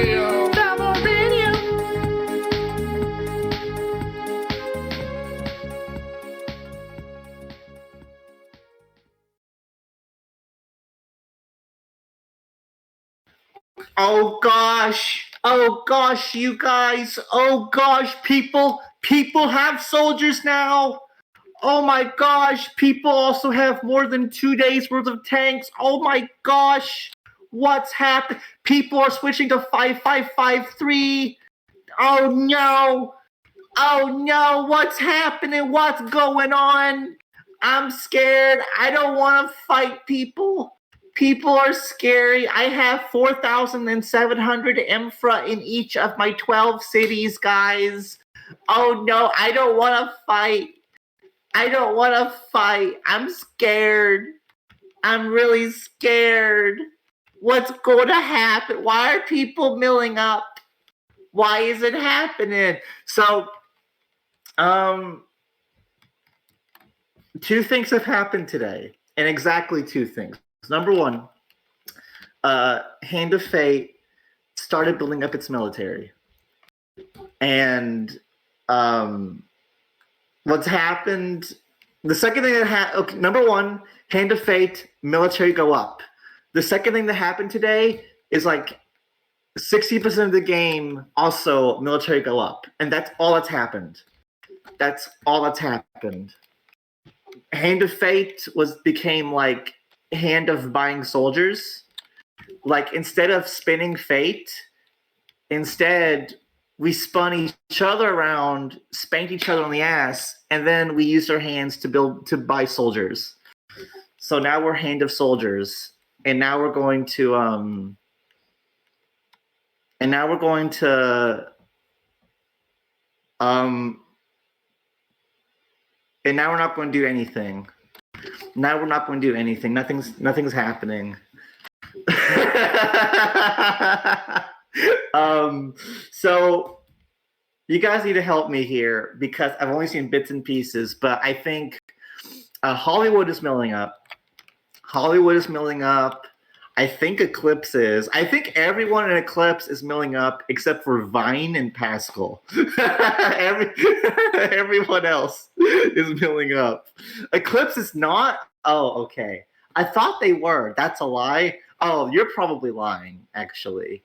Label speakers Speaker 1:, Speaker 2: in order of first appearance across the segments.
Speaker 1: Radio.
Speaker 2: Double Radio.
Speaker 1: Oh gosh, you guys. Oh gosh, people have soldiers now. Oh my gosh, people also have more than 2 days worth of tanks. Oh my gosh, what's happened? People are switching to 5553. Oh no, what's happening? What's going on? I'm scared. I don't want to fight people. People are scary. I have 4,700 infra in each of my 12 cities, guys. Oh no, I don't want to fight. I'm scared. I'm really scared. What's going to happen? Why are people milling up? Why is it happening? So, two things have happened today, and exactly two things. Number one, Hand of Fate started building up its military. And what's happened, the second thing that happened, okay, number one, Hand of Fate, military go up. The second thing that happened today is like 60% of the game also military go up. And that's all that's happened. That's all that's happened. Hand of Fate became like Hand of buying soldiers. Like instead of spinning Fate, instead we spun each other around, spanked each other on the ass, and then we used our hands to buy soldiers. So now we're Hand of Soldiers, and now we're going to and now we're not going to do anything. Now we're not going to do anything. Nothing's happening. So you guys need to help me here because I've only seen bits and pieces, but I think Hollywood is milling up. I think Eclipse is. I think everyone in Eclipse is milling up except for Vine and Pascal. Everyone else is milling up. Eclipse is not. Oh, okay. I thought they were. That's a lie. Oh, you're probably lying, actually.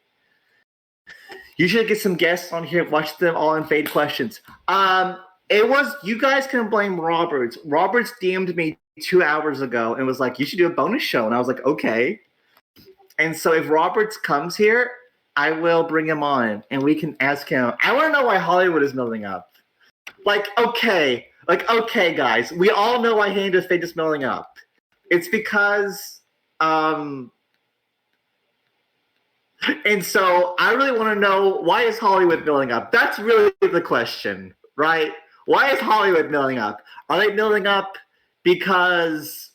Speaker 1: You should get some guests on here. Watch them all in Fade Questions. It was. You guys can blame Roberts. Roberts DM'd me 2 hours ago and was like, "You should do a bonus show," and I was like, "Okay." And so if Roberts comes here, I will bring him on and we can ask him. I want to know why Hollywood is milling up. Okay, guys, we all know why Hand of Fate is milling up. It's because, and so I really want to know, why is Hollywood milling up? That's really the question, right? Why is Hollywood milling up? Are they milling up because...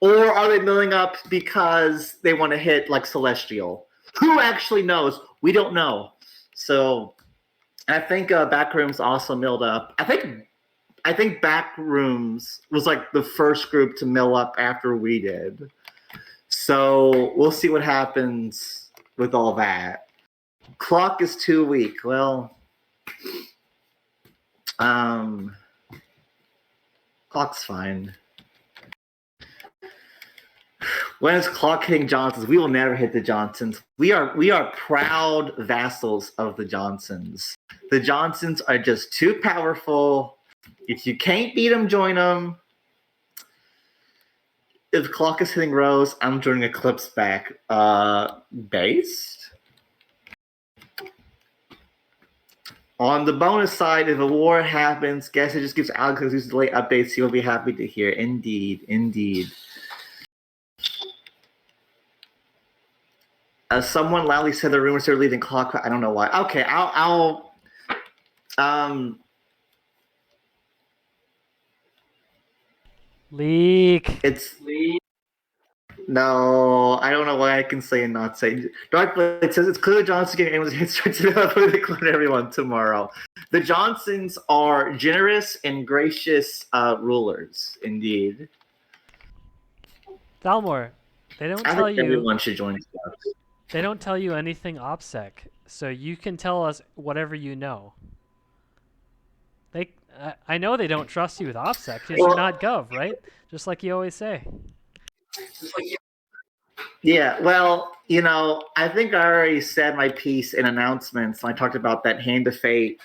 Speaker 1: Or are they milling up because they want to hit like Celestial? Who actually knows? We don't know. So I think Backrooms also milled up. I think Backrooms was like the first group to mill up after we did. So we'll see what happens with all that. Clock is too weak. Well, clock's fine. When is Clock hitting Johnsons? We will never hit the Johnsons. We are proud vassals of the Johnsons. The Johnsons are just too powerful. If you can't beat them, join them. If Clock is hitting Rose, I'm joining Eclipse back. Based? On the bonus side, if a war happens, guess it just gives Alex these delay updates. He will be happy to hear. Indeed. Someone loudly said the rumors are leaving Clock. I don't know why. Okay, I'll
Speaker 3: Leak.
Speaker 1: It's leak. No, I don't know why I can say and not say. Darkblade says it's clearly Johnson getting anyone's hit start to clone everyone tomorrow. The Johnsons are generous and gracious rulers, indeed.
Speaker 3: Dalmor, they don't
Speaker 1: I
Speaker 3: tell
Speaker 1: think
Speaker 3: you.
Speaker 1: everyone should join Scouts.
Speaker 2: They don't tell you anything OPSEC, so you can tell us whatever you know. They, I know they don't trust you with OPSEC because you're
Speaker 1: Well,
Speaker 2: not Gov, right? Just like you always say.
Speaker 1: yeah, well, I think I already said my piece in announcements. I talked about that hand of fate.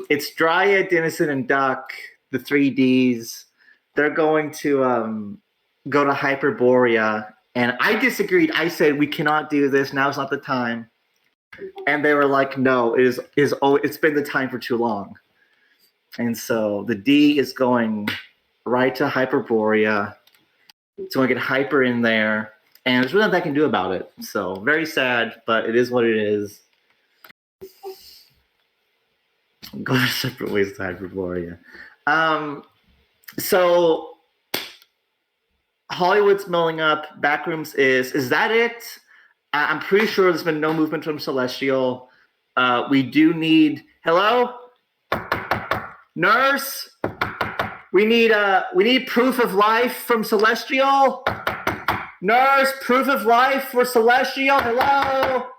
Speaker 1: It's Dryad, Dennison, and Duck, the 3Ds. They're going to go to Hyperborea. And I disagreed. I said, we cannot do this. Now's not the time. And they were like, no, it's been the time for too long. And so the D is going right to Hyperborea. It's going to get Hyper in there. And there's really nothing I can do about it. So very sad, but it is what it is. Go to separate ways to Hyperborea. So Hollywood's milling up. Backrooms is that it? I'm pretty sure there's been no movement from Celestial. We do need hello, nurse. We need proof of life from Celestial. Nurse, proof of life for Celestial. Hello.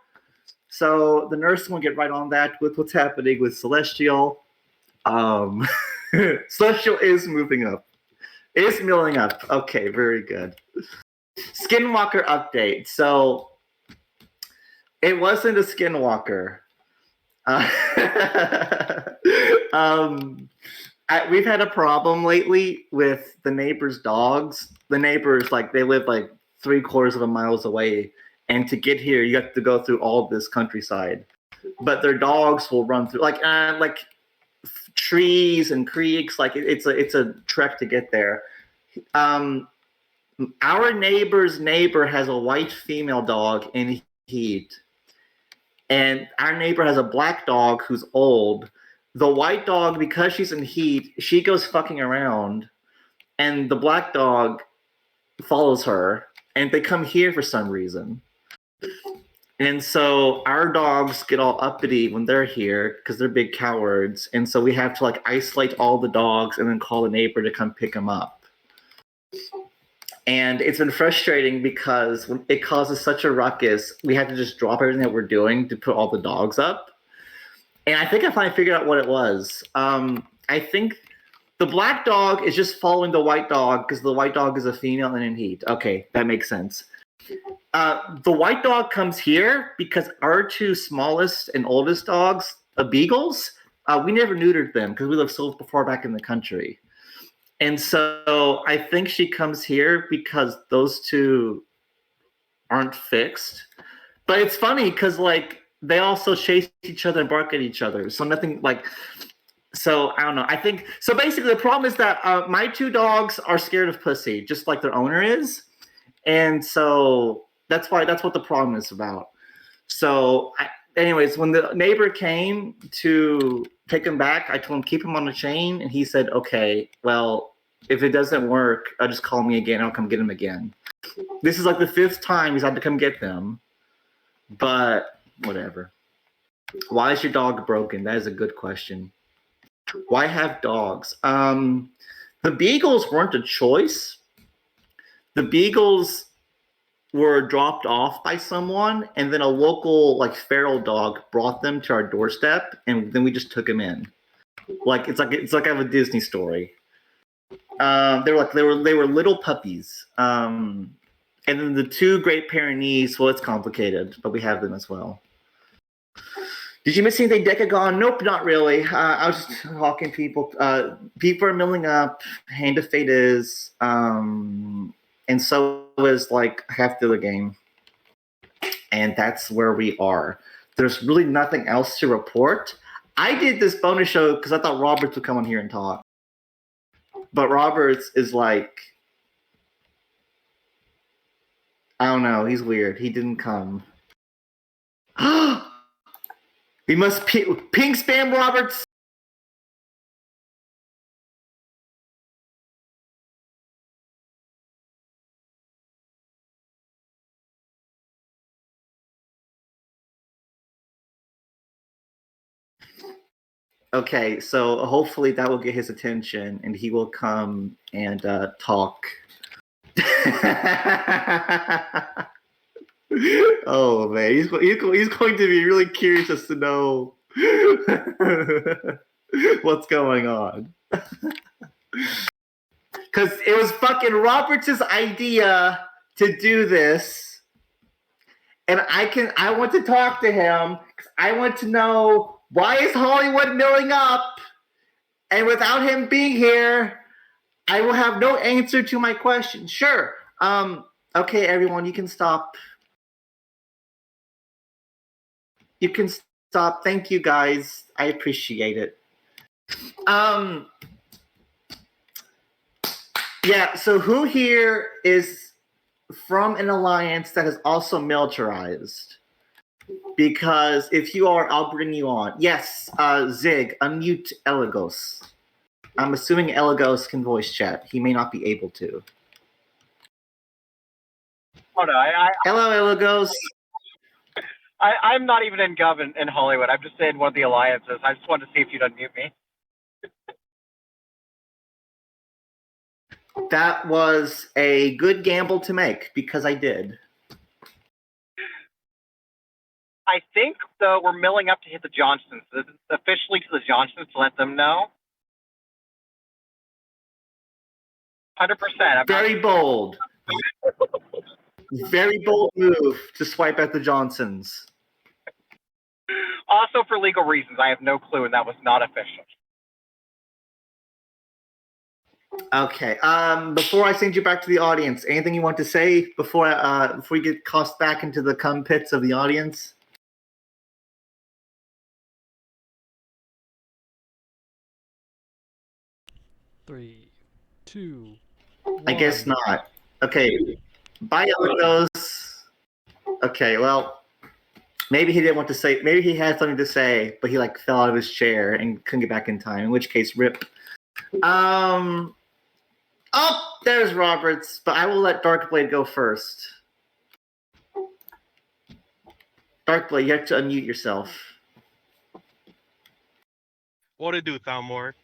Speaker 1: So the nurse will get right on that with what's happening with Celestial. Celestial is moving up. Is milling up. Okay, very good. Skinwalker update. So it wasn't a Skinwalker. We've had a problem lately with the neighbors' dogs. The neighbors, they live 3/4 of a mile away, and to get here, you have to go through all this countryside. But their dogs will run through trees and creeks. It's a trek to get there. Our neighbor's neighbor has a white female dog in heat, and our neighbor has a black dog who's old. The white dog, because she's in heat, she goes fucking around, and the black dog follows her, and they come here for some reason. And so our dogs get all uppity when they're here because they're big cowards, and so we have to isolate all the dogs and then call a neighbor to come pick them up. And it's been frustrating because it causes such a ruckus. We have to just drop everything that we're doing to put all the dogs up. And I think I finally figured out what it was. I think the black dog is just following the white dog because the white dog is a female and in heat. Okay, that makes sense. The white dog comes here because our two smallest and oldest dogs, beagles, we never neutered them because we live so far back in the country. And so I think she comes here because those two aren't fixed. But it's funny because they also chase each other and bark at each other. So nothing so I don't know. I think so. Basically, the problem is that my two dogs are scared of pussy, just like their owner is, and so that's what the problem is about. So, anyways, when the neighbor came to take him back, I told him keep him on the chain, and he said, "Okay, well, if it doesn't work, just call me again. I'll come get him again." This is the 5th time he's had to come get them, but whatever. Why is your dog broken? That is a good question. Why have dogs? The beagles weren't a choice. The beagles were dropped off by someone, and then a local feral dog brought them to our doorstep, and then we just took them in. It's like I have a Disney story. They were little puppies. And then the 2 Great Pyrenees. Well, it's complicated, but we have them as well. Did you miss anything, Decagon? Nope, not really. I was just talking people. People are milling up. Hand of Fate is, and so is half the other game. And that's where we are. There's really nothing else to report. I did this bonus show because I thought Roberts would come on here and talk. But Roberts is I don't know. He's weird. He didn't come. We must ping spam Roberts. Okay, so hopefully that will get his attention and he will come and talk. Oh man, he's going to be really curious as to know what's going on. Because it was fucking Roberts' idea to do this, and I want to talk to him because I want to know why is Hollywood milling up, and without him being here, I will have no answer to my question. Sure. Okay, everyone, you can stop. You can stop. Thank you, guys. I appreciate it. Yeah, so who here is from an alliance that is also militarized? Because if you are, I'll bring you on. Yes, Zig, unmute Elagos. I'm assuming Elagos can voice chat. He may not be able to.
Speaker 3: Oh no,
Speaker 1: Hello, Elagos.
Speaker 3: I'm not even in Gov in Hollywood. I'm just in one of the alliances. I just wanted to see if you'd unmute me.
Speaker 1: That was a good gamble to make because I did.
Speaker 3: I think, though, we're milling up to hit the Johnsons. This is officially to the Johnsons to let them know. 100%.
Speaker 1: Very bold. Very bold move to swipe at the Johnsons.
Speaker 3: Also, for legal reasons, I have no clue, and that was not official.
Speaker 1: Okay. Before I send you back to the audience, anything you want to say before you get tossed back into the cum pits of the audience?
Speaker 2: Three, two,
Speaker 1: I guess not. Okay. Bye, Elagos. Okay, well, maybe he didn't want to say. Maybe he had something to say, but he fell out of his chair and couldn't get back in time. In which case, rip. Oh, there's Roberts, but I will let Darkblade go first. Darkblade, you have to unmute yourself.
Speaker 4: What it do, Thalmor?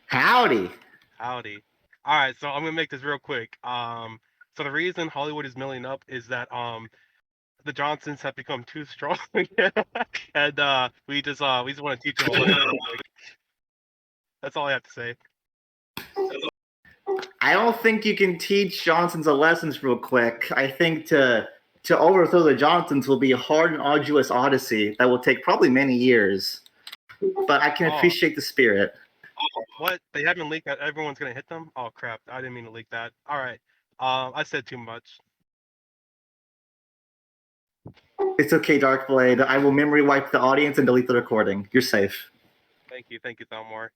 Speaker 1: Howdy.
Speaker 4: Howdy. All right, so I'm gonna make this real quick. So the reason Hollywood is milling up is that the Johnsons have become too strong, and we just want to teach them a lesson. That's all I have to say.
Speaker 1: I don't think you can teach Johnsons a lessons real quick. I think to overthrow the Johnsons will be a hard and arduous odyssey that will take probably many years. But I can appreciate the spirit.
Speaker 4: What? They haven't leaked that everyone's gonna hit them? Oh crap! I didn't mean to leak that. All right. I said too much.
Speaker 1: It's okay, Darkblade. I will memory wipe the audience and delete the recording. You're safe.
Speaker 4: Thank you, Thalmor.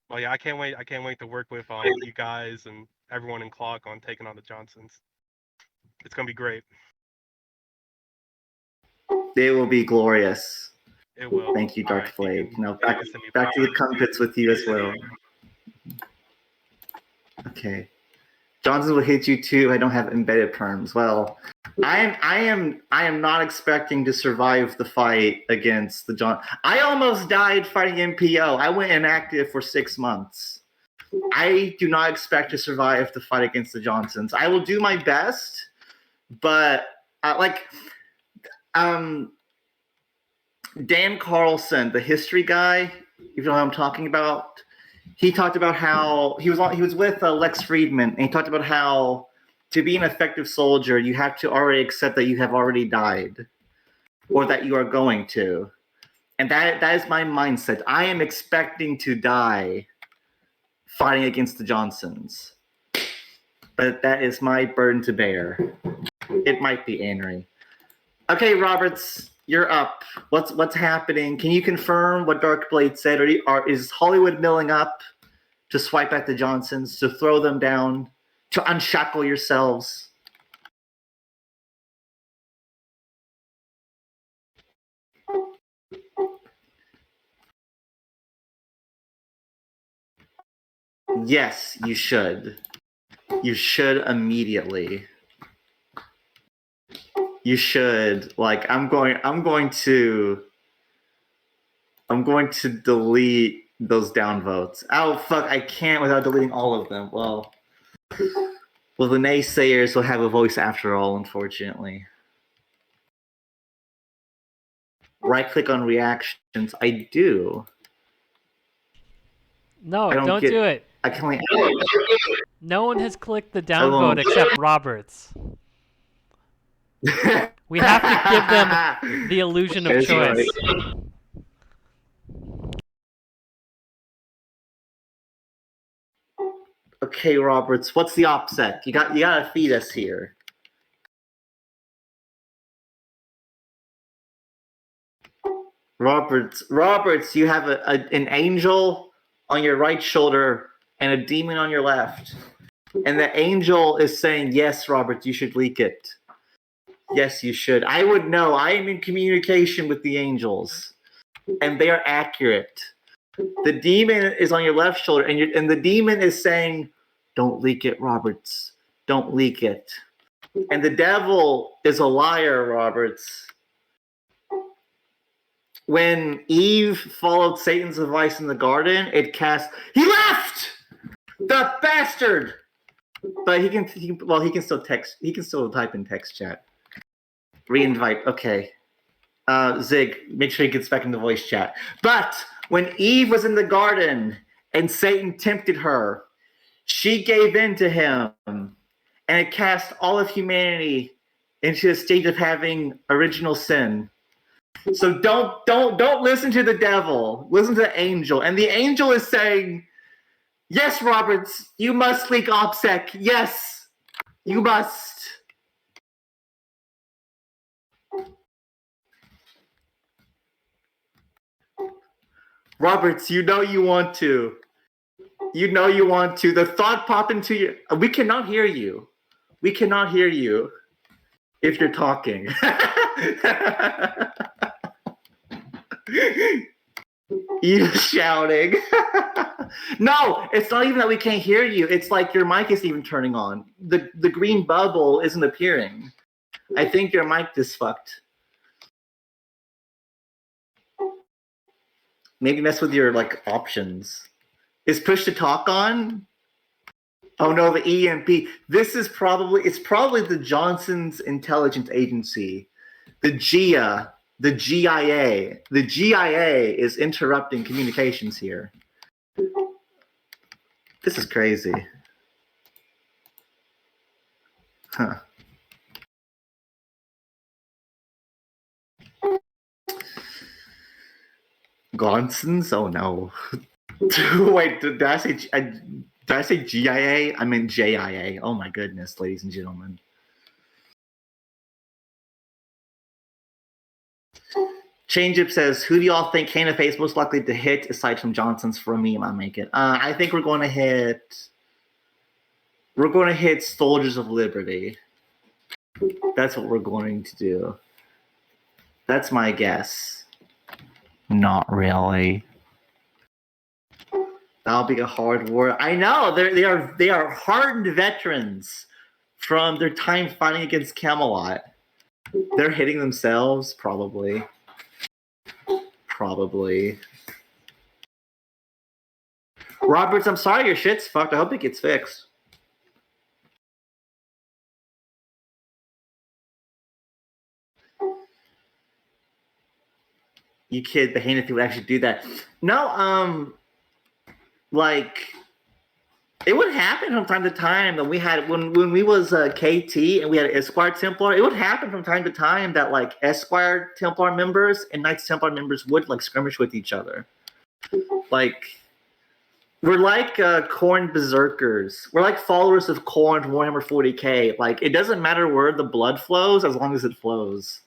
Speaker 4: Well, yeah, I can't wait to work with you guys and everyone in Clock on taking on the Johnsons. It's gonna be great.
Speaker 1: It will be glorious.
Speaker 4: It will.
Speaker 1: Thank you, Darkblade.
Speaker 4: Right,
Speaker 1: Now back to the crumpets with you as well. Okay. Johnson will hit you too. I don't have embedded perms. Well, I am not expecting to survive the fight against the John. I almost died fighting MPO. I went inactive for 6 months. I do not expect to survive the fight against the Johnsons. I will do my best, but Dan Carlson, the history guy, you know what I'm talking about. He talked about how he was with Lex Friedman, and he talked about how to be an effective soldier, you have to already accept that you have already died, or that you are going to, and that is my mindset. I am expecting to die fighting against the Johnsons, but that is my burden to bear. It might be Anery. Okay, Roberts, you're up. What's happening? Can you confirm what Darkblade said? Is Hollywood milling up to swipe at the Johnsons, to throw them down, to unshackle yourselves? Yes, you should. You should immediately. You should. I'm going to delete those downvotes. Oh fuck, I can't without deleting all of them. Well, Well, the naysayers will have a voice after all, unfortunately. Right-click on reactions. I do.
Speaker 2: No,
Speaker 1: I
Speaker 2: don't
Speaker 1: get,
Speaker 2: do it.
Speaker 1: I can only.
Speaker 2: No one has clicked the
Speaker 1: I
Speaker 2: downvote
Speaker 1: won't.
Speaker 2: except Roberts. We have to give them the illusion of
Speaker 1: That's
Speaker 2: choice.
Speaker 1: right. Okay, Roberts, what's the OPSEC? You gotta feed us here. Roberts, you have an angel on your right shoulder and a demon on your left. And the angel is saying, yes, Roberts, you should leak it. Yes, you should. I would know. I am in communication with the angels. And they are accurate. The demon is on your left shoulder, and the demon is saying, don't leak it, Roberts. Don't leak it. And the devil is a liar, Roberts. When Eve followed Satan's advice in the garden, he left! The bastard! But he can still text. He can still type in text chat. Reinvite. Okay. Zig, make sure he gets back into voice chat. But when Eve was in the garden and Satan tempted her, she gave in to him, and it cast all of humanity into a state of having original sin. So don't listen to the devil. Listen to the angel. And the angel is saying, yes, Roberts, you must leak OPSEC. Yes, you must. Roberts, you know you want to. You know you want to. The thought popped into you. We cannot hear you. We cannot hear you if you're talking. You shouting. No, it's not even that we can't hear you. It's like your mic isn't even turning on. The green bubble isn't appearing. I think your mic is fucked. Maybe mess with your options. Is push to talk on? Oh no, the EMP. It's probably the Johnson's Intelligence Agency. The GIA. The GIA. The GIA is interrupting communications here. This is crazy. Huh. Gonsons? Oh no. Wait, did I say GIA? I meant JIA. Oh my goodness, ladies and gentlemen. Changeup says, who do y'all think Hannah Face most likely to hit aside from Johnson's for a meme I make it? I think we're going to hit Soldiers of Liberty. That's what we're going to do. That's my guess. Not really. That'll be a hard war. I know they are hardened veterans from their time fighting against Camelot. They're hitting themselves, probably. Roberts, I'm sorry your shit's fucked. I hope it gets fixed. You kid, the Hannah would actually do that. No, it would happen from time to time that we had when we was KT and we had Esquire Templar. It would happen from time to time that Esquire Templar members and Knights Templar members would skirmish with each other. We're like Khorne Berserkers. We're like followers of Khorne Warhammer 40k. It doesn't matter where the blood flows as long as it flows.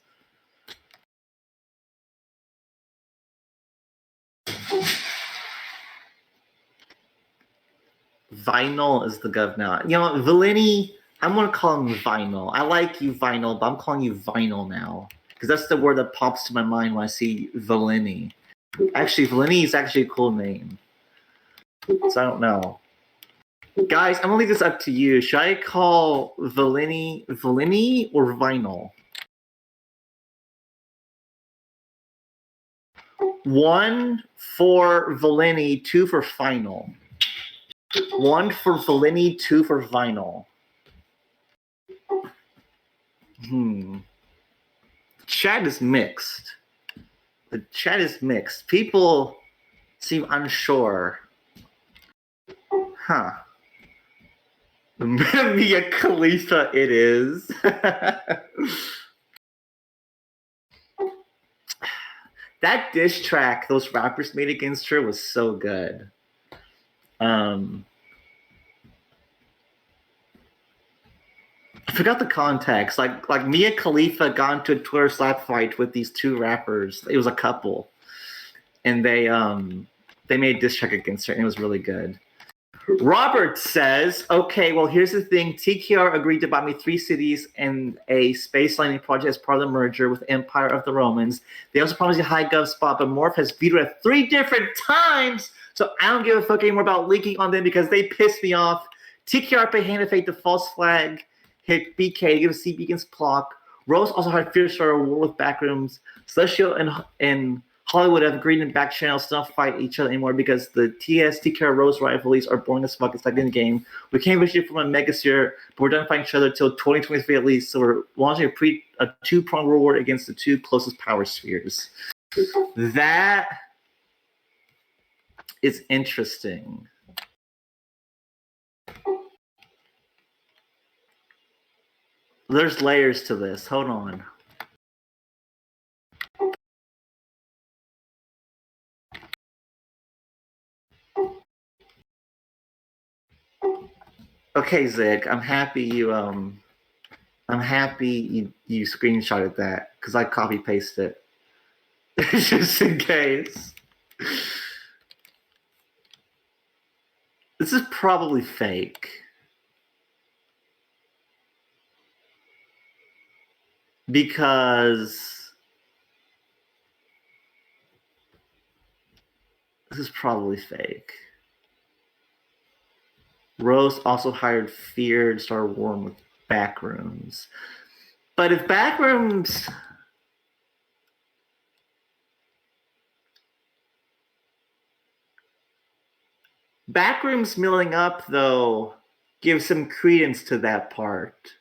Speaker 1: Vinyl is the gov now. You know, Valini, I'm going to call him Vinyl. I like you, Vinyl, but I'm calling you Vinyl now. Because that's the word that pops to my mind when I see Valini. Actually, Valini is actually a cool name. So I don't know. Guys, I'm going to leave this up to you. Should I call Valini or Vinyl? 1 for Valini, 2 for Final. 1 for Valini, 2 for Vinyl. Chat is mixed. The chat is mixed. People seem unsure. Huh. Mia Khalifa it is. That diss track those rappers made against her was so good. I forgot the context. Like Mia Khalifa got into a Twitter slap fight with these two rappers. It was a couple, and they made diss track against her, and it was really good. Robert says, "Okay, well here's the thing. TKR agreed to buy me 3 cities and a space landing project as part of the merger with Empire of the Romans. They also promised a high gov spot, but Morph has vetoed it 3 different times. So I don't give a fuck anymore about leaking on them because they piss me off. TKR pay hand of fate to false flag, hit BK to give a CB against Clock. Rose also had fear start a war with Backrooms. Celestial and Hollywood have agreed in back channels to not fight each other anymore because the TKR Rose rivalries are boring as fuck. It's like in the game. We can't wish you from a megasphere, but we're done fighting each other until 2023 at least. So we're launching a 2-pronged war against the 2 closest power spheres." That is interesting. There's layers to this. Hold on. Okay, Zig, I'm happy you screenshotted that because I copy pasted it just in case. This is probably fake. Because this is probably fake. Rose also hired Fear to start a war with Backrooms. But if Backrooms... Backrooms milling up, though, gives some credence to that part.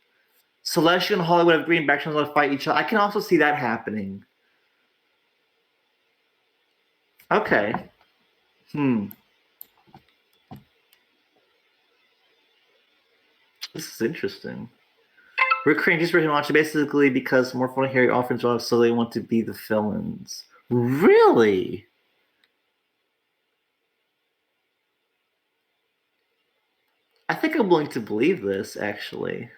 Speaker 1: Celestial and Hollywood have agreed Backrooms will fight each other. I can also see that happening. Okay. This is interesting. Rick Crane just watching basically because more fun Harry offers jobs, so they want to be the villains. Really? I think I'm willing to believe this, actually.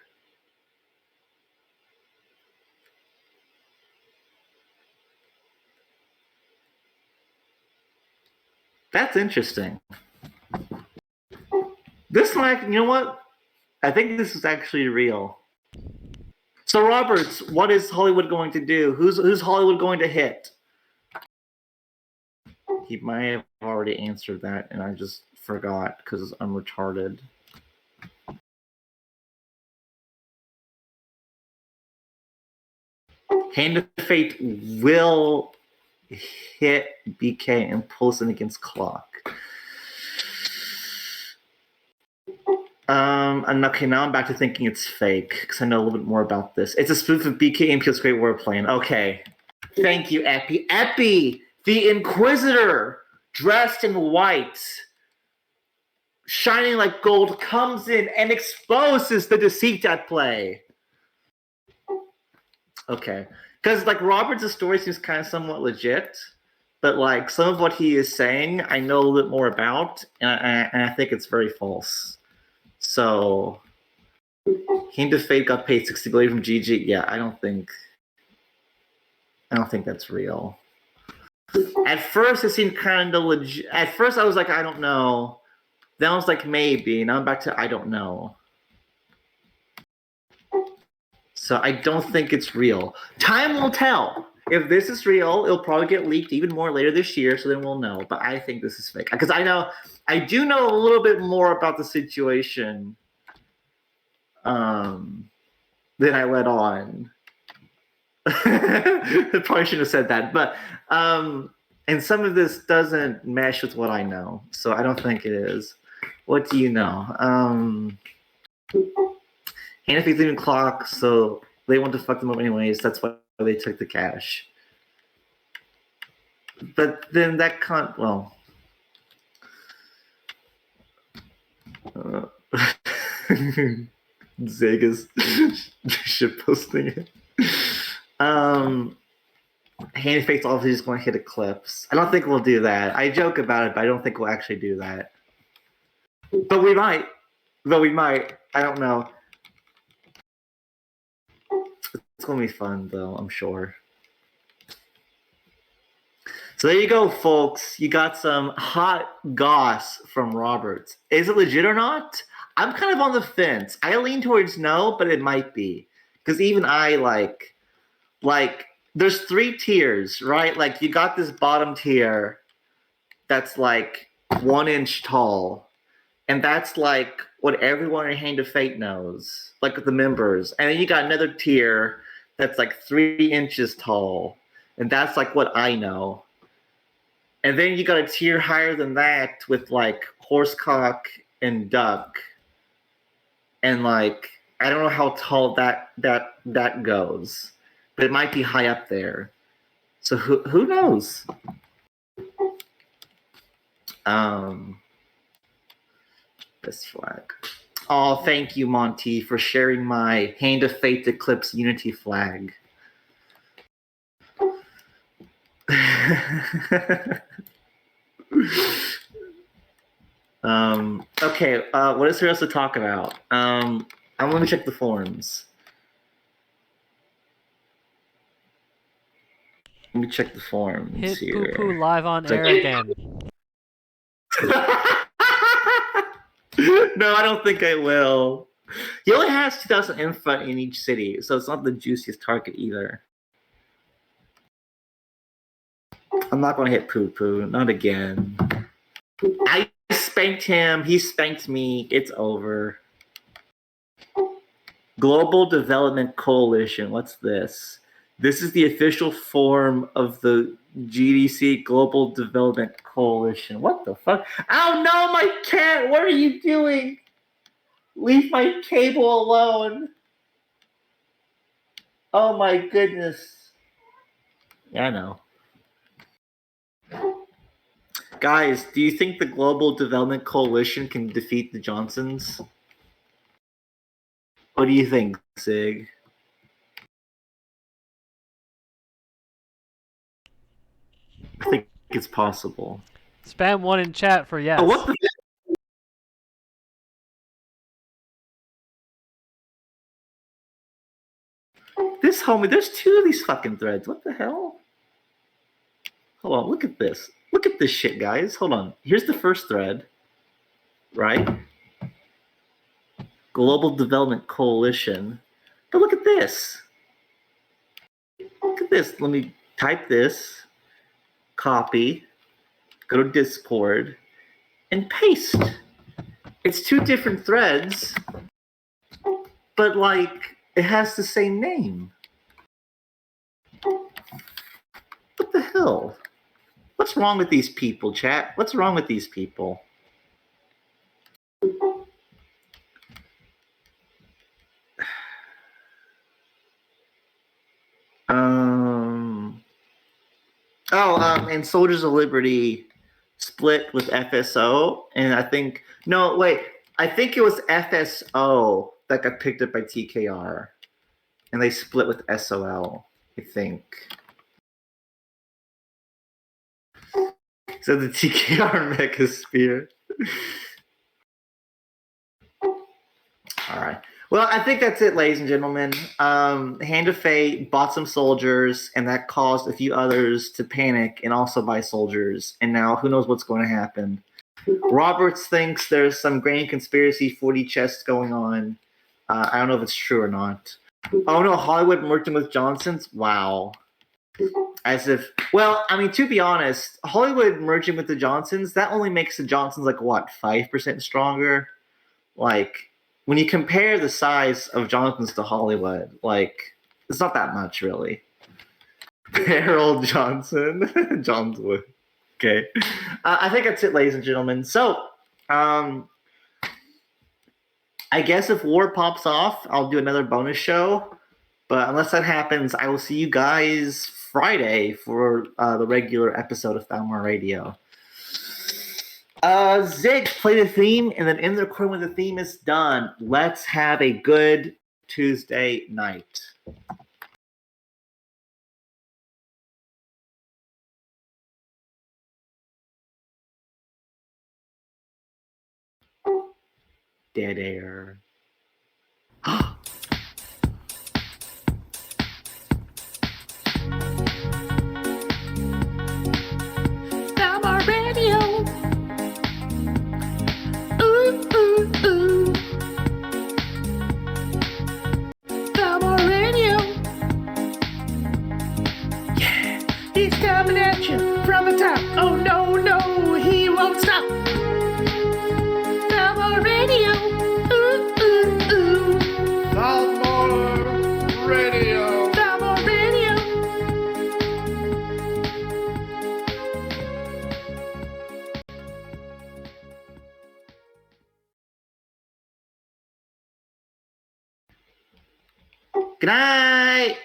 Speaker 1: That's interesting. This one, you know what? I think this is actually real. So, Roberts, what is Hollywood going to do? Who's Hollywood going to hit? He might have already answered that, and I just forgot because I'm retarded. Hand of Fate will hit BK and pulls in against Clock. Okay, now I'm back to thinking it's fake because I know a little bit more about this. It's a spoof of BK and Imperial's Great War Plan. Okay. Thank you, Epi. Epi, the Inquisitor, dressed in white, shining like gold, comes in and exposes the deceit at play. Okay. Because, like, Roberts' story seems kind of somewhat legit, but, like, some of what he is saying I know a little bit more about, and I think it's very false. So, Hand of Fate got paid $60 billion from GG. Yeah, I don't think that's real. At first, it seemed kind of legit. At first, I was like, I don't know. Then I was like, maybe. Now I'm back to I don't know. So I don't think it's real. Time will tell. If this is real, it'll probably get leaked even more later this year, so then we'll know. But I think this is fake. Because I do know a little bit more about the situation than I let on. I probably shouldn't have said that. But, and some of this doesn't mesh with what I know. So I don't think it is. What do you know? Hand of Fate's leaving Clock, so They want to fuck them up anyways. That's why they took the cash. But then that can't. Well. Zega's shit posting it. Hand Fate's obviously just going to hit Eclipse. I don't think we'll do that. I joke about it, but I don't think we'll actually do that. But we might. I don't know. It's going to be fun, though, I'm sure. So there you go, folks. You got some hot goss from Roberts. Is it legit or not? I'm kind of on the fence. I lean towards no, but it might be. Because even I like there's 3 tiers, right? Like you got this bottom tier that's like 1 inch tall. And that's like what everyone in Hand of Fate knows, like the members. And then you got another tier that's like 3 inches tall. And that's like what I know. And then you got a tier higher than that with like horsecock and duck. And like I don't know how tall that goes, but it might be high up there. So who knows? This flag. Oh, thank you, Monty, for sharing my Hand of Fate Eclipse Unity flag. Okay, what is there else to talk about? I'm gonna check the forums. Let me check the forums
Speaker 2: Hit
Speaker 1: here.
Speaker 2: poo-poo live on air again.
Speaker 1: No, I don't think I will. He only has 2,000 info in each city, so it's not the juiciest target either. I'm not going to hit poo-poo. Not again. I spanked him. He spanked me. It's over. Global Development Coalition. What's this? This is the official form of the GDC Global Development Coalition. What the fuck? Oh no, my cat! What are you doing? Leave my cable alone. Oh my goodness. Yeah, I know. Guys, do you think the Global Development Coalition can defeat the Johnsons? What do you think, Sig? I think it's possible.
Speaker 2: Spam 1 in chat for yes.
Speaker 1: Oh, what the? This homie, there's 2 of these fucking threads. What the hell? Hold on, look at this. Look at this shit, guys. Hold on. Here's the first thread, right? Global Development Coalition. But look at this. Look at this. Let me type this, copy, go to Discord, and paste. It's 2 different threads, but like it has the same name. What the hell? What's wrong with these people, chat? What's wrong with these people? And Soldiers of Liberty split with FSO, and I think I think it was FSO that got picked up by TKR, and they split with SOL, I think. So the TKR Megasphere. All right. Well, I think that's it, ladies and gentlemen. Hand of Fate bought some soldiers, and that caused a few others to panic and also buy soldiers. And now who knows what's going to happen. Roberts thinks there's some grand conspiracy 40 chests going on. I don't know if it's true or not. Oh no, Hollywood merging with Johnson's? Wow. As if, well, I mean, to be honest, Hollywood merging with the Johnsons, that only makes the Johnsons like what, 5% stronger? Like, when you compare the size of Johnson's to Hollywood, like, it's not that much, really. Harold Johnson. Johnswood. Okay. I think that's it, ladies and gentlemen. So, I guess if war pops off, I'll do another bonus show. But unless that happens, I will see you guys Friday for the regular episode of Thalmor Radio. Zig, play the theme, and then in the recording when the theme is done, let's have a good Tuesday night. Dead air. Thalmor Radio. Ooh, ooh, ooh. Thalmor Radio. Yeah, he's coming at you from the top. Oh no, no, he won't stop. Thalmor Radio. Ooh, ooh, ooh.
Speaker 5: Thalmor Radio.
Speaker 1: Thalmor Radio. Good night.